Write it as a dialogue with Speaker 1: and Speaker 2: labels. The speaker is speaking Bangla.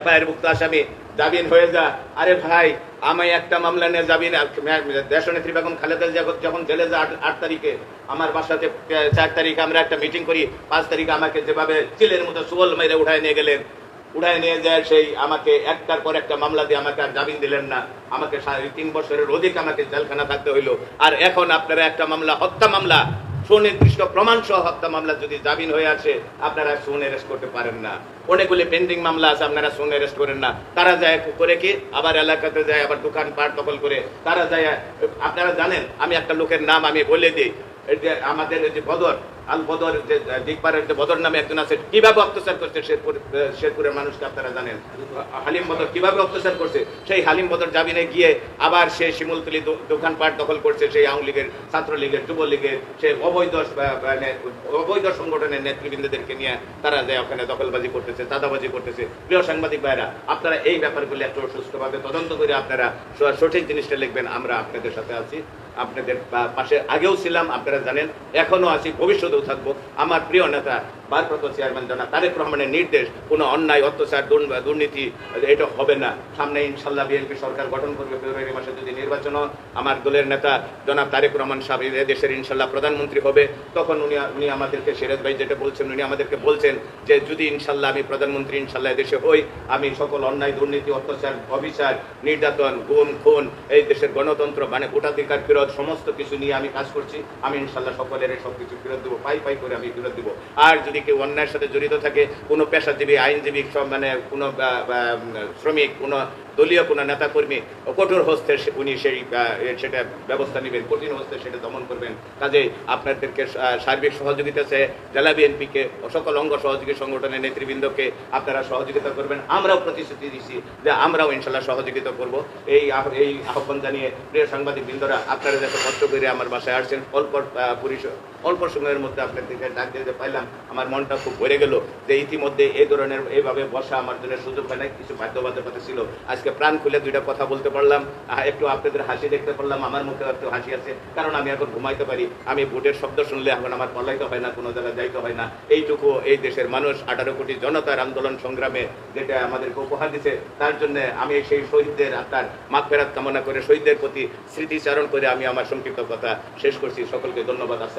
Speaker 1: মুক্ত আসামি জামিন হয়ে যা। আরে ভাই, আমি একটা মামলা নিয়ে জামিন, দেশনেত্রী বেগম খালেদা জিয়া যখন জেলে যা 8 তারিখে, আমার বাসাতে 4 তারিখে আমরা একটা মিটিং করি, 5 তারিখে আমাকে যেভাবে চিলের মতো সুবল মেরে উঠায় নিয়ে গেলেন, উঠায় নিয়ে যায় সেই আমাকে একটার পর একটা মামলা দিয়ে আমাকে আর জামিন দিলেন না, আমাকে 3.5 বছরের অধিক আমাকে জেলখানা থাকতে হইলো। আর এখন আপনারা একটা মামলা, হত্যা মামলা, সুনির্দিষ্ট প্রমাণ সহ হত্যা মামলা যদি জামিন হয়ে আসে, আপনারা সুন অ্যারেস্ট করতে পারেন না। অনেকগুলি পেন্ডিং মামলা আছে, আপনারা সুন অ্যারেস্ট করেন না। তারা যায় করে কি আবার এলাকাতে যায়, আবার দোকান পাট দখল করে তারা যায়। আপনারা জানেন, আমি একটা লোকের নাম আমি বলে দিই, আমাদের যে বদর আল বদর, যে দিকপাড়ের যে বদর নামে একজন আছে, কিভাবে অত্যাচার করছে শেরপুরের মানুষকে আপনারা জানেন। হালিম বদর কিভাবে অত্যাচার করছে, সেই হালিম বদর জামিনে গিয়ে আবার সে শিমুলতলি দোকানপাট দখল করছে, সেই আওয়ামী লীগের, ছাত্রলীগের, যুবলীগের, সে অবৈধ সংগঠনের নেতৃবৃন্দদেরকে নিয়ে তারা যায় ওখানে দখলবাজি করতেছে, চাঁদাবাজি করতেছে। প্রিয় সাংবাদিক ভাইরা, আপনারা এই ব্যাপারগুলি একটু সুষ্ঠুভাবে তদন্ত করে আপনারা সঠিক জিনিসটা লিখবেন। আমরা আপনাদের সাথে আছি, আপনাদের পাশে আগেও ছিলাম, আপনারা জানেন, এখনো আছি, ভবিষ্যতেও থাকবো। আমার প্রিয় নেতা ভারপ্রাপ্ত চেয়ারম্যান জনাব তারেক রহমানের নির্দেশ, কোনো অন্যায়, অত্যাচার, দুর্নীতি এটা হবে না। সামনে ইনশাল্লাহ বিএনপি সরকার গঠন করবে, ফেব্রুয়ারি মাসে যদি নির্বাচন, আমার দলের নেতা জনাব তারেক রহমান সাহেব দেশের ইনশাল্লাহ প্রধানমন্ত্রী হবে, তখন উনি আমাদেরকে, সিরাজ ভাই যেটা বলছেন, উনি আমাদেরকে বলছেন যে যদি ইনশাল্লাহ আমি প্রধানমন্ত্রী ইনশাল্লাহ দেশে হই, আমি সকল অন্যায়, দুর্নীতি, অত্যাচার, অবিচার, নির্যাতন, গুম খুন, এই দেশের গণতন্ত্র মানে ভোটাধিকার ফেরত, সমস্ত কিছু নিয়ে আমি কাজ করছি। আমি ইনশাল্লাহ সকলের সব কিছু ফেরত দেবো, পাই করে আমি ফেরত দেবো। আর যদি কেউ অন্যায়ের সাথে জড়িত থাকে, কোনো পেশাজীবী, আইনজীবী, মানে কোনো শ্রমিক, কোনো দলীয় কোনো নেতাকর্মী, কঠোর হস্তে উনি সেটা ব্যবস্থা নেবেন, কঠিন হস্তে সেটা দমন করবেন। কাজে আপনাদেরকে সার্বিক সহযোগিতা চেয়ে জেলা বিএনপিকে, সকল অঙ্গ সহযোগী সংগঠনের নেতৃবৃন্দকে আপনারা সহযোগিতা করবেন। আমরাও প্রতিশ্রুতি দিচ্ছি যে আমরাও ইনশাল্লাহ সহযোগিতা করব। এই আহ্বান জানিয়ে প্রিয় সাংবাদিক বৃন্দরা, আপনারা যত কষ্ট করে আমার বাসায় আসছেন, অল্প সময়ের মধ্যে আপনাদেরকে ডাক দিতে পাইলাম, আমার মনটা খুব ভরে গেল যে ইতিমধ্যে এই ধরনের এইভাবে বসা আমার জন্য সুযোগ হয় নাই, কিছু বাধ্যবাধকতা ছিল। আজকে প্রাণ খুলে দুইটা কথা বলতে পারলাম, একটু আপনাদের হাসি দেখতে পারলাম, আমার মুখে একটু হাসি আছে, কারণ আমি এখন ঘুমাইতে পারি। আমি ভোটের শব্দ শুনলে এখন আমার পলাইতে হয় না, কোনো জায়গায় যাইতে হয় না। এইটুকু এই দেশের মানুষ 18 কোটি জনতার আন্দোলন সংগ্রামে যেটা আমাদেরকে উপহার দিচ্ছে, তার জন্য আমি সেই শহীদদের আত্মার মাগফিরাত কামনা করে, শহীদদের প্রতি স্মৃতিচারণ করে আমি আমার সংক্ষিপ্ত কথা শেষ করছি। সকলকে ধন্যবাদ। আসসালাম।